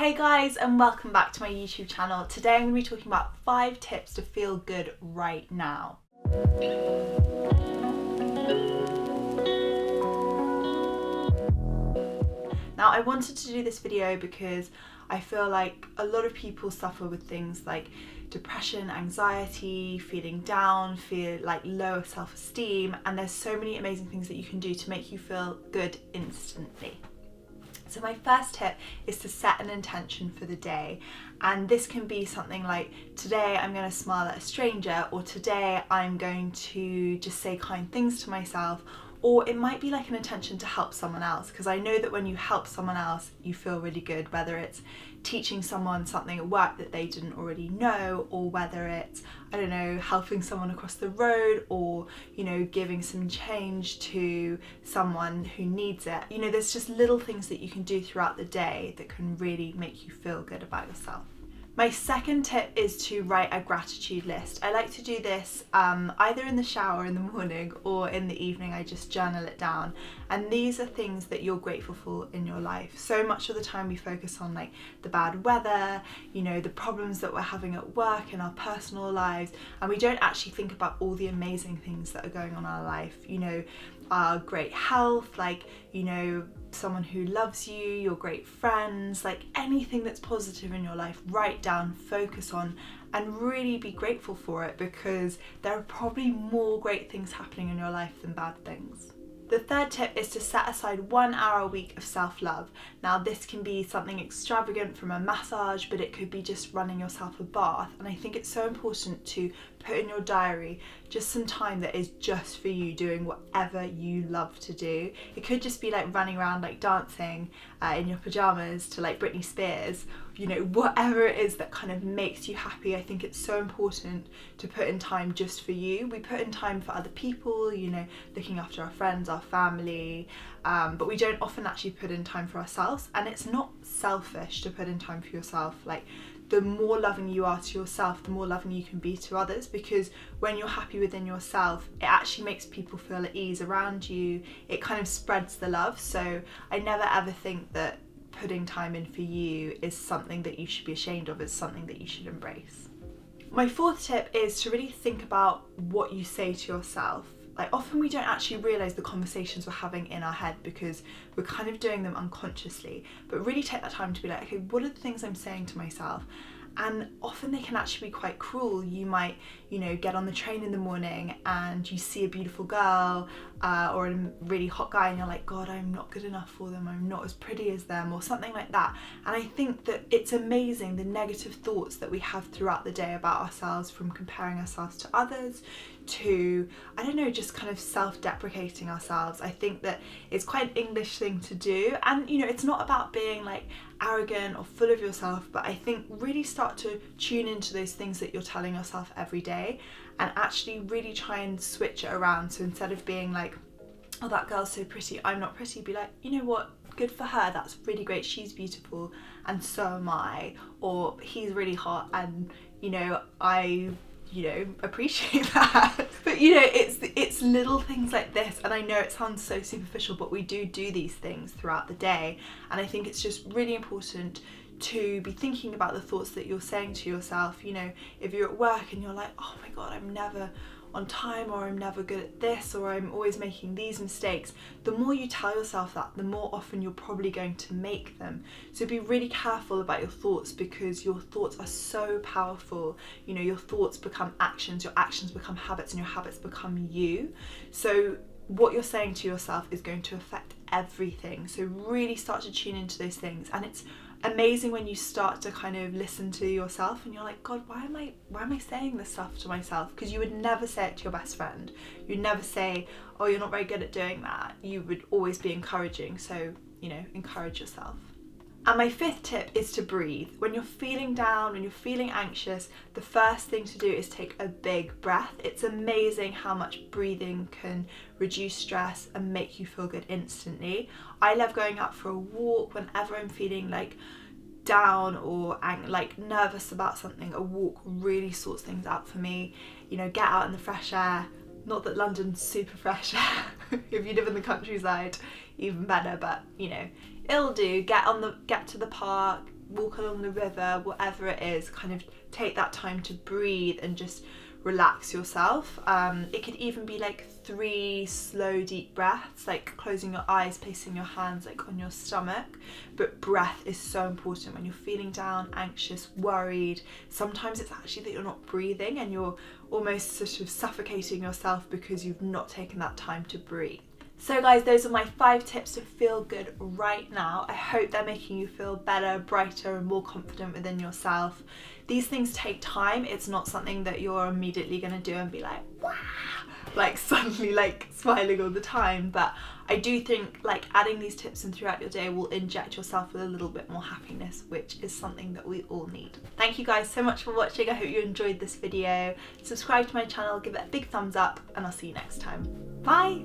Hey guys, and welcome back to my YouTube channel. Today I'm going to be talking about 5 tips to feel good right now. Now I wanted to do this video because I feel like a lot of people suffer with things like depression, anxiety, feeling down, feel like low self-esteem, and there's so many amazing things that you can do to make you feel good instantly. So my first tip is to set an intention for the day, and this can be something like, today I'm going to smile at a stranger, or today I'm going to just say kind things to myself, or it might be like an intention to help someone else, because I know that when you help someone else you feel really good, whether it's teaching someone something at work that they didn't already know, or whether it's, I don't know, helping someone across the road, or, you know, giving some change to someone who needs it. You know, there's just little things that you can do throughout the day that can really make you feel good about yourself. My second tip is to write a gratitude list. I like to do this either in the shower in the morning or in the evening. I just journal it down, and these are things that you're grateful for in your life. So much of the time we focus on like the bad weather, you know, the problems that we're having at work, in our personal lives, and we don't actually think about all the amazing things that are going on in our life. You know, our great health, like, you know, someone who loves you, your great friends, like anything that's positive in your life, write down, focus on, and really be grateful for it, because there are probably more great things happening in your life than bad things. The third tip is to set aside 1 hour a week of self-love. Now this can be something extravagant from a massage, but it could be just running yourself a bath, and I think it's so important to put in your diary just some time that is just for you, doing whatever you love to do. It could just be like running around like dancing in your pajamas to like Britney Spears, you know, whatever it is that kind of makes you happy. I think it's so important to put in time just for you. We put in time for other people, you know, looking after our friends, our family, but we don't often actually put in time for ourselves, and it's not selfish to put in time for yourself. Like, the more loving you are to yourself, the more loving you can be to others, because when you're happy within yourself, it actually makes people feel at ease around you. It kind of spreads the love. So I never ever think that putting time in for you is something that you should be ashamed of. It's something that you should embrace. My fourth tip is to really think about what you say to yourself. Like, often we don't actually realise the conversations we're having in our head because we're kind of doing them unconsciously, but really take that time to be like, okay, what are the things I'm saying to myself? And often they can actually be quite cruel. You might, you know, get on the train in the morning and you see a beautiful girl or a really hot guy, and you're like, God, I'm not good enough for them, I'm not as pretty as them, or something like that. And I think that it's amazing the negative thoughts that we have throughout the day about ourselves, from comparing ourselves to others to, I don't know, just kind of self-deprecating ourselves. I think that it's quite an English thing to do, and you know, it's not about being like arrogant or full of yourself, but I think really start to tune into those things that you're telling yourself every day, and actually really try and switch it around. So instead of being like, oh, that girl's so pretty, I'm not pretty, be like, you know what, good for her, that's really great, she's beautiful and so am I, or he's really hot and, you know, I, you know, appreciate that. But you know, it's little things like this, and I know it sounds so superficial, but we do these things throughout the day, and I think it's just really important to be thinking about the thoughts that you're saying to yourself. You know, if you're at work and you're like, oh my God, I'm never on time, or I'm never good at this, or I'm always making these mistakes, the more you tell yourself that, the more often you're probably going to make them. So be really careful about your thoughts, because your thoughts are so powerful. You know, your thoughts become actions, your actions become habits, and your habits become you. So what you're saying to yourself is going to affect everything. So really start to tune into those things, and it's amazing when you start to kind of listen to yourself and you're like, God, why am I saying this stuff to myself? Because you would never say it to your best friend. You'd never say, oh, you're not very good at doing that. You would always be encouraging. So, you know, encourage yourself. And my fifth tip is to breathe. When you're feeling down, when you're feeling anxious, the first thing to do is take a big breath. It's amazing how much breathing can reduce stress and make you feel good instantly. I love going out for a walk whenever I'm feeling like down or like nervous about something. A walk really sorts things out for me. You know, get out in the fresh air. Not that London's super fresh air. If you live in the countryside, even better, but you know, it'll do. Get to the park, walk along the river, whatever it is, kind of take that time to breathe and just relax yourself. It could even be like 3 slow deep breaths, like closing your eyes, placing your hands like on your stomach. But breath is so important when you're feeling down, anxious, worried. Sometimes it's actually that you're not breathing and you're almost sort of suffocating yourself because you've not taken that time to breathe. So guys, those are my 5 tips to feel good right now. I hope they're making you feel better, brighter and more confident within yourself. These things take time. It's not something that you're immediately going to do and be like, wow, like suddenly like smiling all the time. But I do think like adding these tips in throughout your day will inject yourself with a little bit more happiness, which is something that we all need. Thank you guys so much for watching. I hope you enjoyed this video. Subscribe to my channel, give it a big thumbs up, and I'll see you next time. Bye!